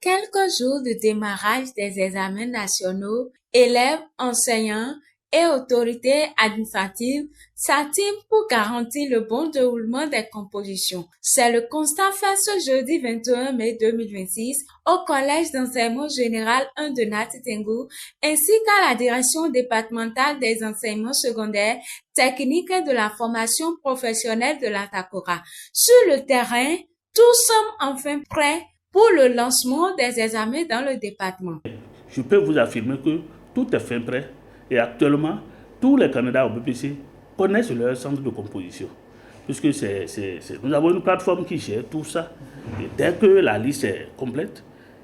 quelques jours du démarrage des examens nationaux, élèves, enseignants et autorités administratives s'activent pour garantir le bon déroulement des compositions. C'est le constat fait ce jeudi 21 mai 2026 au Collège d'enseignement général 1 de Nati Tengou ainsi qu'à la direction départementale des enseignements secondaires, techniques et de la formation professionnelle de l'Atakora. Sur le terrain, tous sommes enfin prêts pour le lancement des examens dans le département. Je peux vous affirmer que tout est fin prêt et actuellement, tous les candidats au BPC connaissent leur centre de composition. Puisque nous avons une plateforme qui gère tout ça. Et dès que la liste est complète,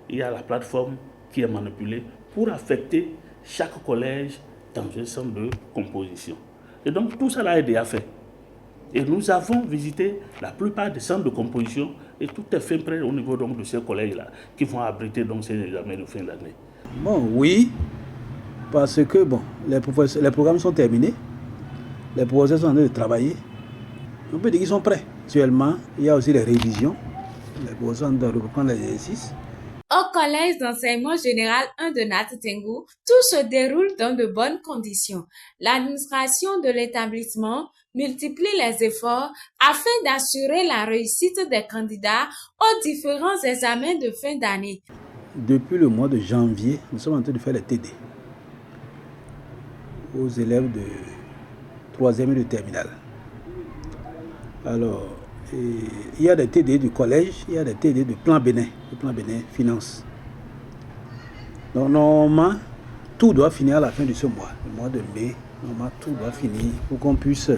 il y a la plateforme qui est manipulée pour affecter chaque collège dans un centre de composition. Et donc tout ça là est déjà fait. Et nous avons visité la plupart des centres de composition et tout est fait prêt au niveau donc, de ces collèges-là qui vont abriter donc, ces examens de fin d'année. Bon, oui, parce que bon, les programmes sont terminés, les professeurs sont en train de travailler. On peut dire qu'ils sont prêts. Actuellement, il y a aussi les révisions. Les professeurs sont en train de reprendre l'exercice. Au Collège d'enseignement général 1 de Nati Tengou, tout se déroule dans de bonnes conditions. L'administration de l'établissement multiplie les efforts afin d'assurer la réussite des candidats aux différents examens de fin d'année. Depuis le mois de janvier, nous sommes en train de faire les TD aux élèves de 3e et de terminale. Alors, il y a des TD du collège, il y a des TD du plan Bénin, finance. Donc normalement, tout doit finir à la fin de ce mois, le mois de mai. Normalement, tout doit finir pour qu'on puisse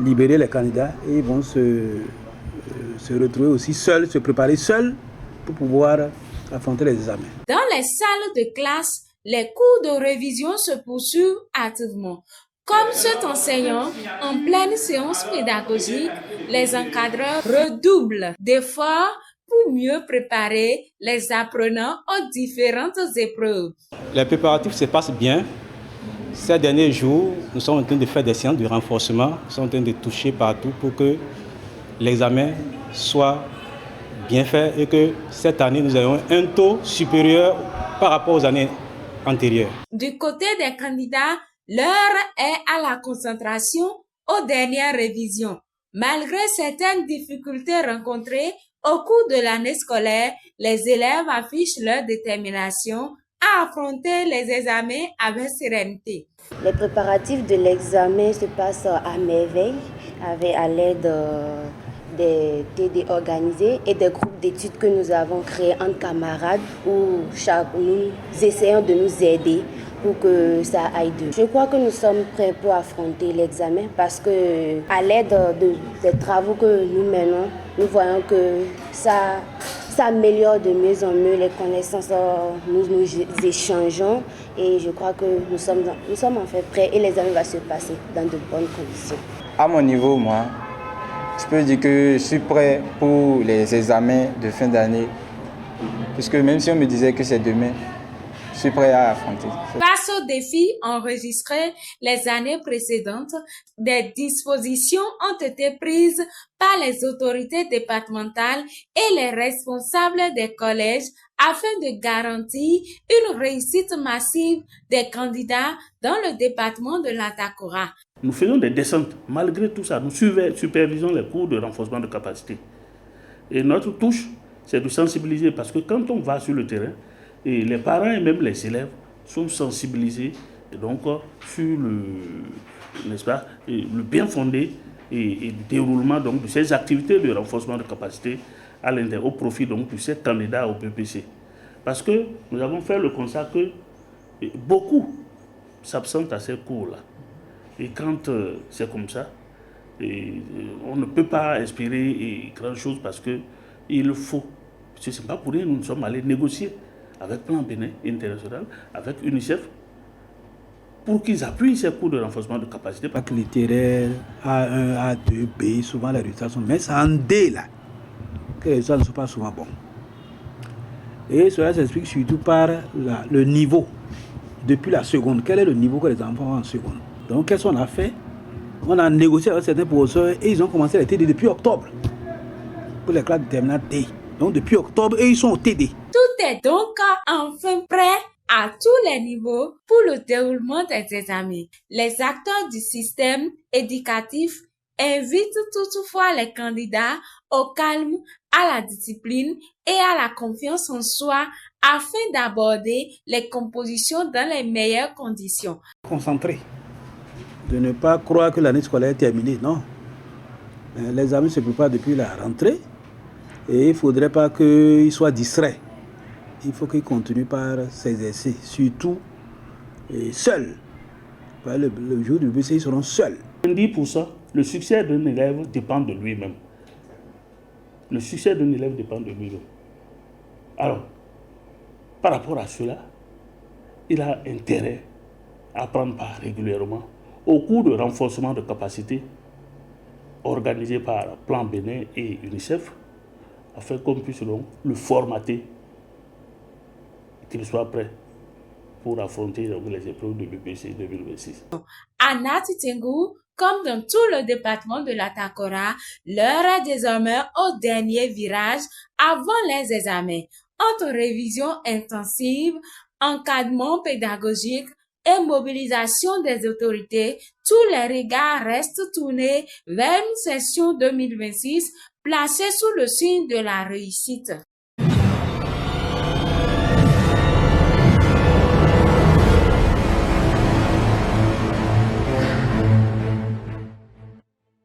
libérer les candidats et ils vont se retrouver aussi seuls, se préparer seuls pour pouvoir affronter les examens. Dans les salles de classe, les cours de révision se poursuivent activement. Comme cet enseignant, en pleine séance pédagogique, les encadreurs redoublent d'efforts pour mieux préparer les apprenants aux différentes épreuves. Les préparatifs se passent bien. Ces derniers jours, nous sommes en train de faire des séances de renforcement, nous sommes en train de toucher partout pour que l'examen soit bien fait et que cette année, nous ayons un taux supérieur par rapport aux années antérieures. Du côté des candidats, l'heure est à la concentration aux dernières révisions. Malgré certaines difficultés rencontrées au cours de l'année scolaire, les élèves affichent leur détermination à affronter les examens avec sérénité. Les préparatifs de l'examen se passent à merveille à l'aide des TD organisés et des groupes d'études que nous avons créés entre camarades où nous essayons de nous aider pour que ça aille de. Je crois que nous sommes prêts pour affronter l'examen parce que à l'aide des travaux que nous menons, nous voyons que ça améliore de mieux en mieux les connaissances, nous échangeons et je crois que nous sommes en fait prêts et l'examen va se passer dans de bonnes conditions. À mon niveau, moi, je peux dire que je suis prêt pour les examens de fin d'année puisque même si on me disait que c'est demain, je suis prêt à affronter. Face aux défis enregistrés les années précédentes, des dispositions ont été prises par les autorités départementales et les responsables des collèges afin de garantir une réussite massive des candidats dans le département de l'Atakora. Nous faisons des descentes. Malgré tout ça, nous supervisons les cours de renforcement de capacité. Et notre touche, c'est de sensibiliser parce que quand on va sur le terrain, et les parents et même les élèves sont sensibilisés et donc, sur le bien fondé et le déroulement donc, de ces activités de renforcement de capacité au profit donc, de ces candidats au BPC. Parce que nous avons fait le constat que beaucoup s'absentent à ces cours-là. Et quand c'est comme ça, on ne peut pas espérer grand-chose parce qu'il faut. Ce n'est pas pour rien, nous sommes allés négocier avec Plan Bénin International, avec UNICEF, pour qu'ils appuient ces cours de renforcement de capacité. Bac littéraire, A1, A2, B, souvent les résultats sont... Mais c'est en D, là, que les résultats ne sont pas souvent bons. Et cela s'explique surtout par le niveau, depuis la seconde. Quel est le niveau que les enfants ont en seconde? Donc, qu'est-ce qu'on a fait? On a négocié avec certains professeurs et ils ont commencé à TD depuis octobre, pour les classes de terminale D. Donc depuis octobre, eux, ils sont au TD. Tout est donc enfin prêt à tous les niveaux pour le déroulement des examens. Les acteurs du système éducatif invitent toutefois les candidats au calme, à la discipline et à la confiance en soi afin d'aborder les compositions dans les meilleures conditions. Concentré. De ne pas croire que l'année scolaire est terminée, non. L'examen se prépare depuis la rentrée et il ne faudrait pas qu'ils soient distraits. Il faut qu'ils continuent par s'exercer, surtout seuls. Le jour du BC, ils seront seuls. 10%, le succès d'un élève dépend de lui-même. Le succès d'un élève dépend de lui-même. Alors, par rapport à cela, il a intérêt à prendre part régulièrement au cours de renforcement de capacités organisé par Plan Bénin et UNICEF, afin qu'on puisse donc le formater, qu'il soit prêt pour affronter donc les épreuves de BPC 2026. À Nati Tengu, comme dans tout le département de la Takora, l'heure est désormais au dernier virage avant les examens. Entre révision intensive, encadrement pédagogique et mobilisation des autorités, tous les regards restent tournés vers une session 2026 placée sous le signe de la réussite.